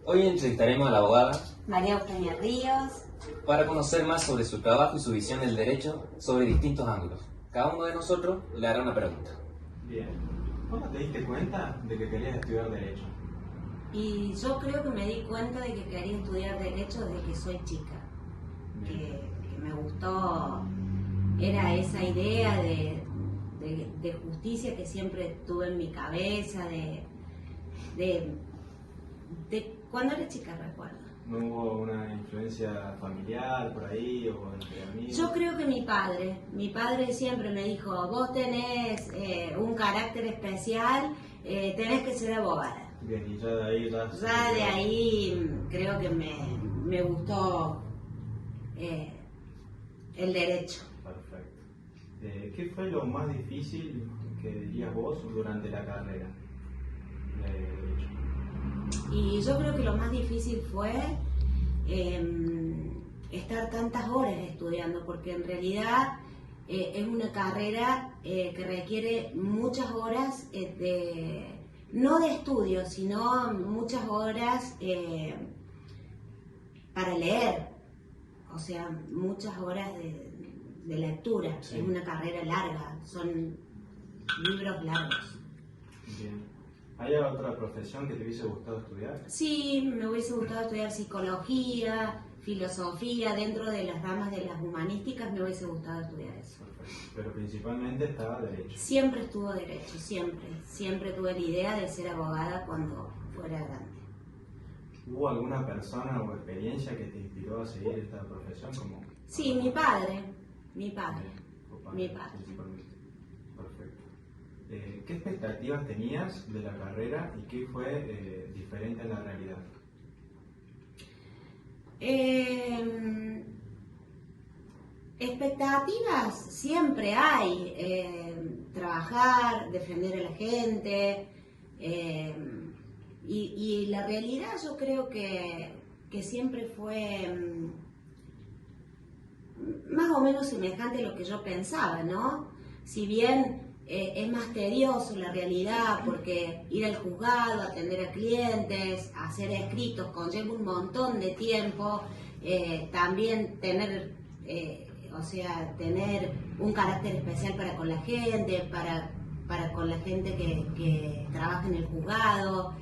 Hoy entrevistaremos a la abogada María Eugenia Ríos. para conocer más sobre su trabajo y su visión del derecho sobre distintos ángulos. Cada uno de nosotros le hará una pregunta. Bien. ¿Cuándo te diste cuenta de que querías estudiar Derecho? Y yo creo que me di cuenta de que quería estudiar Derecho desde que soy chica. Que me gustó, era esa idea de justicia que siempre tuve en mi cabeza, de cuando era chica, recuerdo. ¿No hubo una influencia familiar por ahí o entre amigos? Yo creo que mi padre siempre me dijo, vos tenés un carácter especial, tenés que ser abogada. Bien, y ya de ahí Ya de ahí creo que me gustó el derecho. Perfecto. ¿Qué fue lo más difícil que dirías vos durante la carrera de Derecho? Y yo creo que lo más difícil fue estar tantas horas estudiando, porque en realidad es una carrera que requiere muchas horas no de estudio, sino muchas horas para leer, o sea, muchas horas de lectura. Sí. Es una carrera larga, son libros largos. Bien. ¿Hay otra profesión que te hubiese gustado estudiar? Sí, me hubiese gustado estudiar psicología, filosofía, dentro de las ramas de las humanísticas me hubiese gustado estudiar eso. Perfecto. Pero principalmente estaba Derecho. Siempre estuvo Derecho, siempre tuve la idea de ser abogada cuando fuera grande. ¿Hubo alguna persona o experiencia que te inspiró a seguir esta profesión como? Sí, mi padre. Tu padre, Mi padre. principalmente. Perfecto. ¿Qué expectativas tenías de la carrera y qué fue diferente en la realidad? Expectativas siempre hay, trabajar, defender a la gente, y la realidad yo creo que siempre fue más o menos semejante a lo que yo pensaba, ¿no? Si bien es más tedioso la realidad, porque ir al juzgado, atender a clientes, hacer escritos conlleva un montón de tiempo, también tener tener un carácter especial para con la gente, para con la gente que trabaja en el juzgado.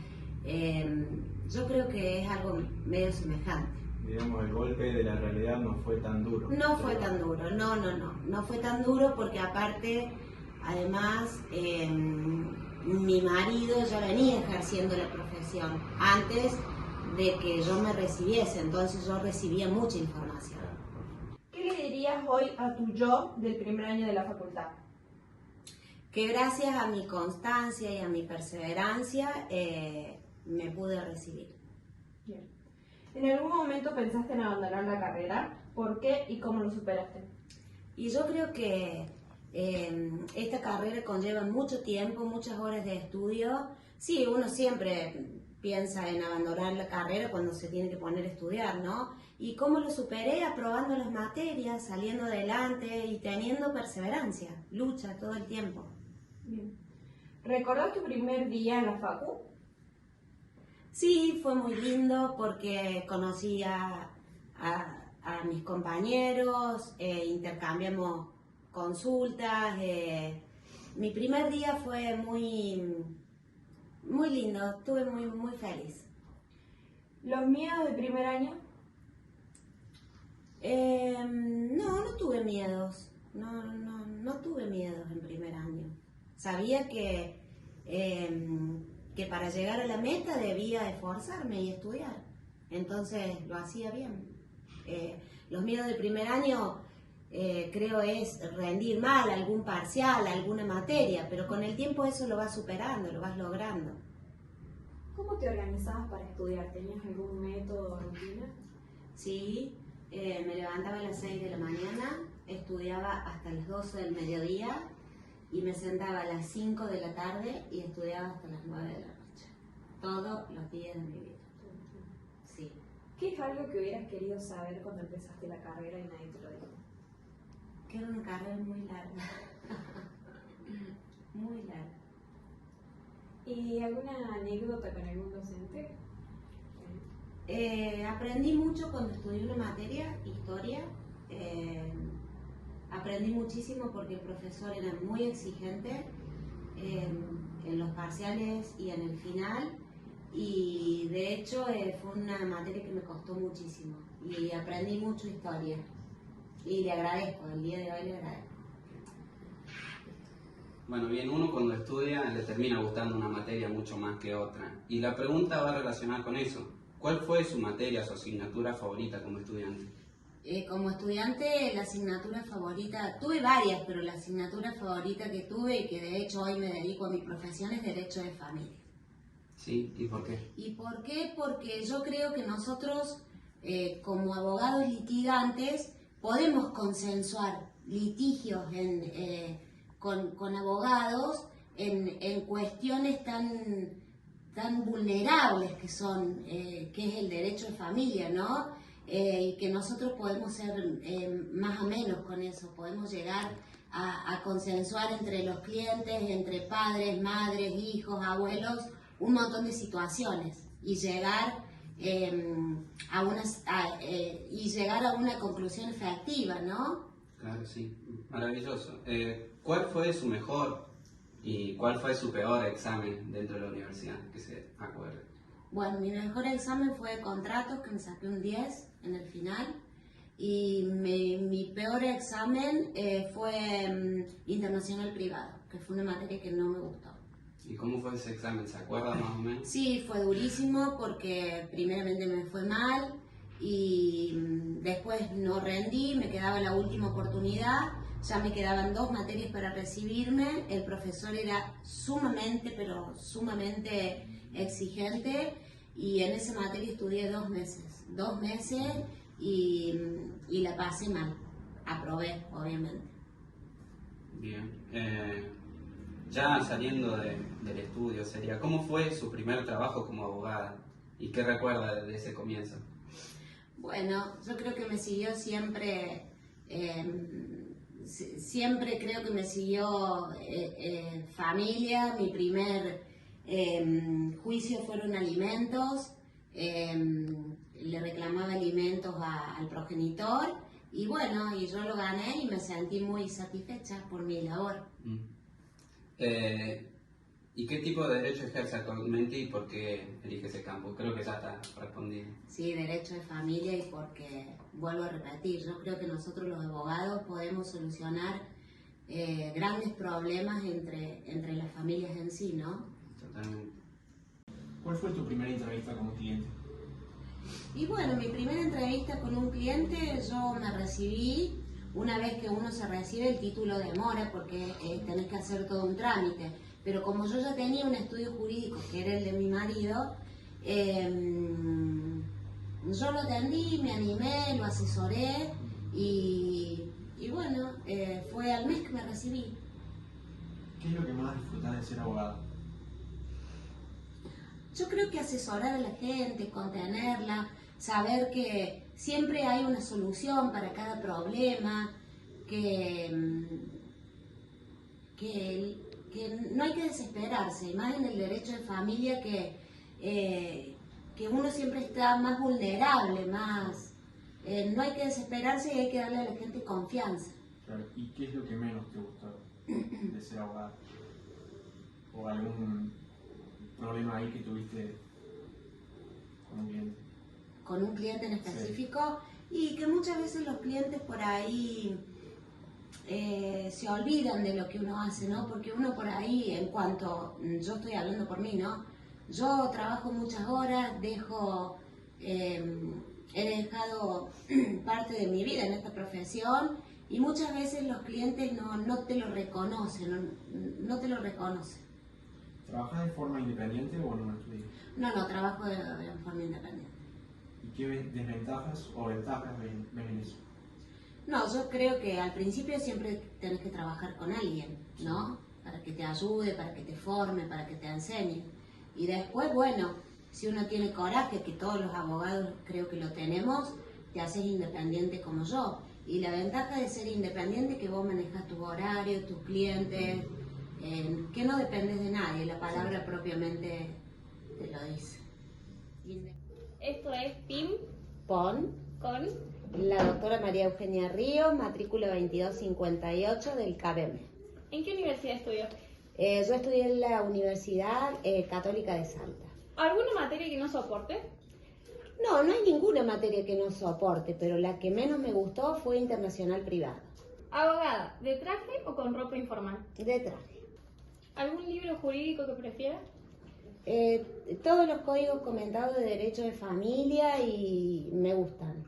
Yo creo que es algo medio semejante. Digamos, el golpe de la realidad no fue tan duro. No fue tan duro, no fue tan duro porque aparte, además, mi marido ya venía ejerciendo la profesión antes de que yo me recibiese, entonces yo recibía mucha información. ¿Qué le dirías hoy a tu yo del primer año de la facultad? Que gracias a mi constancia y a mi perseverancia me pude recibir. Bien. ¿En algún momento pensaste en abandonar la carrera? ¿Por qué y cómo lo superaste? Y yo creo que esta carrera conlleva mucho tiempo, muchas horas de estudio. Sí, uno siempre piensa en abandonar la carrera cuando se tiene que poner a estudiar, ¿no? ¿Y cómo lo superé? Aprobando las materias, saliendo adelante y teniendo perseverancia, lucha todo el tiempo. Bien. ¿Recordás tu primer día en la facu? Sí, fue muy lindo porque conocí a mis compañeros, intercambiamos consultas. Mi primer día fue muy lindo, estuve muy feliz. ¿Los miedos del primer año? No tuve miedos, no tuve miedos en primer año. Sabía que para llegar a la meta debía esforzarme y estudiar, entonces lo hacía bien. Los miedos del primer año creo es rendir mal algún parcial, alguna materia, pero con el tiempo eso lo vas superando, lo vas logrando. ¿Cómo te organizabas para estudiar? ¿Tenías algún método o rutina? Sí, me levantaba a las 6 de la mañana, estudiaba hasta las 12 del mediodía y me sentaba a las 5 de la tarde y estudiaba hasta las 9 de la noche. Todos los días de mi vida. Sí. ¿Qué es algo que hubieras querido saber cuando empezaste la carrera y nadie te lo dijo? Que era una carrera muy larga. Muy larga. ¿Y alguna anécdota con algún docente? Aprendí mucho cuando estudié una materia, historia. Aprendí muchísimo porque el profesor era muy exigente en los parciales y en el final. Y de hecho fue una materia que me costó muchísimo. Y aprendí mucho historia. Y le agradezco, el día de hoy le agradezco. Bueno, bien, uno cuando estudia le termina gustando una materia mucho más que otra. Y la pregunta va relacionada con eso. ¿Cuál fue su materia, su asignatura favorita como estudiante? Como estudiante, la asignatura favorita, tuve varias, pero la asignatura favorita que tuve y que de hecho hoy me dedico a mi profesión es Derecho de Familia. Sí, ¿y por qué? ¿Y por qué? Porque yo creo que nosotros, como abogados litigantes, podemos consensuar litigios con abogados en cuestiones tan vulnerables que son, que es el derecho de familia, ¿no? Y que nosotros podemos ser más o menos con eso, podemos llegar a consensuar entre los clientes, entre padres, madres, hijos, abuelos, un montón de situaciones y llegar a una conclusión efectiva, ¿no? Claro, sí. Maravilloso. ¿Cuál fue su mejor y cuál fue su peor examen dentro de la universidad, que se acuerde? Bueno, mi mejor examen fue de contratos, que me saqué un 10 en el final. Y mi peor examen fue internacional privado, que fue una materia que no me gustó. ¿Y cómo fue ese examen? ¿Se acuerda más o menos? Sí, fue durísimo porque primeramente me fue mal y después no rendí, me quedaba la última oportunidad, ya me quedaban 2 materias para recibirme, el profesor era sumamente, pero sumamente exigente y en esa materia estudié 2 meses, 2 meses y la pasé mal, aprobé obviamente. Bien. Ya saliendo del estudio, sería, ¿cómo fue su primer trabajo como abogada? ¿Y qué recuerda de ese comienzo? Bueno, yo creo que me siguió siempre, siempre creo que me siguió familia. Mi primer juicio fueron alimentos, le reclamaba alimentos al progenitor y bueno, y yo lo gané y me sentí muy satisfecha por mi labor. ¿Y qué tipo de derecho ejerce actualmente y por qué elige ese campo? Creo que ya está respondido. Sí, derecho de familia y porque, vuelvo a repetir, yo creo que nosotros los abogados podemos solucionar grandes problemas entre las familias en sí, ¿no? Totalmente. ¿Cuál fue tu primera entrevista como cliente? Y bueno, mi primera entrevista con un cliente, yo me recibí, una vez que uno se recibe el título demora porque tenés que hacer todo un trámite, pero como yo ya tenía un estudio jurídico que era el de mi marido, yo lo atendí, me animé, lo asesoré y bueno, fue al mes que me recibí. ¿Qué es lo que más disfrutás de ser abogado? Yo creo que asesorar a la gente, contenerla, saber que siempre hay una solución para cada problema, que no hay que desesperarse, y más en el derecho de familia que uno siempre está más vulnerable, más no hay que desesperarse y hay que darle a la gente confianza. Claro. ¿Y qué es lo que menos te gustó de ser abogado? ¿O algún problema ahí que tuviste con un cliente? Con un cliente en específico, sí. Y que muchas veces los clientes por ahí se olvidan de lo que uno hace, ¿no? Porque uno por ahí, en cuanto, yo estoy hablando por mí, ¿no? Yo trabajo muchas horas, he dejado parte de mi vida en esta profesión y muchas veces los clientes no te lo reconocen, no te lo reconocen. ¿Trabajas de forma independiente o en un estudio? No, trabajo de forma independiente. ¿Y qué desventajas o ventajas ven en eso? No, yo creo que al principio siempre tenés que trabajar con alguien, ¿no? Para que te ayude, para que te forme, para que te enseñe. Y después, bueno, si uno tiene coraje, que todos los abogados creo que lo tenemos, te haces independiente como yo. Y la ventaja de ser independiente es que vos manejas tus horarios, tus clientes, que no dependes de nadie, la palabra propiamente te lo dice. Esto es PIM PON, con... la doctora María Eugenia Ríos, matrícula 2258 del KBM. ¿En qué universidad estudió? Yo estudié en la Universidad Católica de Salta. ¿Alguna materia que no soporte? No, no hay ninguna materia que no soporte, pero la que menos me gustó fue internacional privado, ¿Abogada, de traje o con ropa informal? de traje. ¿Algún libro jurídico que prefiera? Todos los códigos comentados de derecho de familia y me gustan.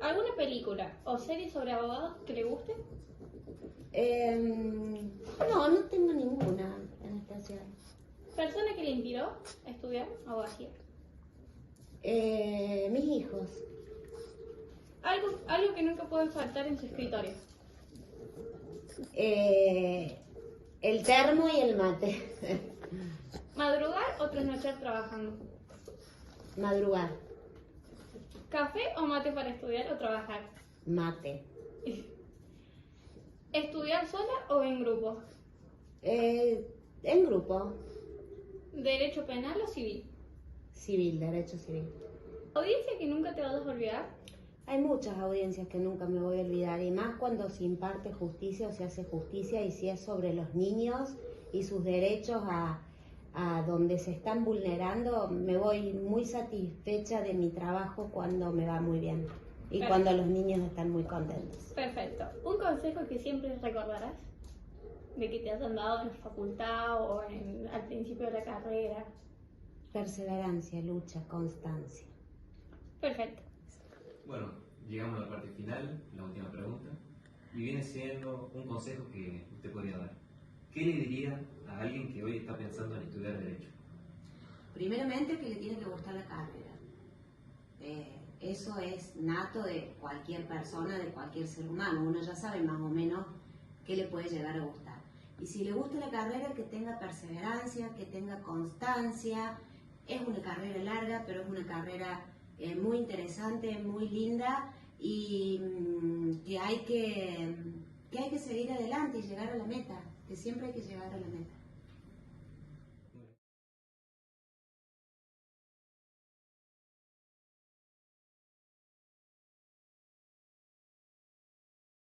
¿Alguna película o serie sobre abogados que le guste? No, no tengo ninguna en especial. ¿Persona que le inspiró a estudiar abogacía? Mis hijos. Algo que nunca puede faltar en su escritorio. El termo y el mate. ¿Madrugar o trasnochar trabajando? Madrugar. ¿Café o mate para estudiar o trabajar? Mate. ¿Estudiar sola o en grupo? En grupo. ¿Derecho penal o civil? Civil, derecho civil. ¿Audiencia que nunca te vas a olvidar? Hay muchas audiencias que nunca me voy a olvidar, y más cuando se imparte justicia o se hace justicia, y si es sobre los niños y sus derechos a donde se están vulnerando, me voy muy satisfecha de mi trabajo cuando me va muy bien y Perfecto. cuando los niños están muy contentos. Perfecto. ¿Un consejo que siempre recordarás? De que te hayan dado en la facultad o al principio de la carrera. Perseverancia, lucha, constancia. Perfecto. Bueno, llegamos a la parte final, la última pregunta, y viene siendo un consejo que usted podría dar. ¿Qué le diría a alguien que hoy está pensando en estudiar Derecho? Primeramente, que le tiene que gustar la carrera. Eso es nato de cualquier persona, de cualquier ser humano. Uno ya sabe más o menos qué le puede llegar a gustar. Y si le gusta la carrera, que tenga perseverancia, que tenga constancia. Es una carrera larga, pero es una carrera muy interesante, muy linda, y que hay que seguir adelante y llegar a la meta, que siempre hay que llegar a la meta.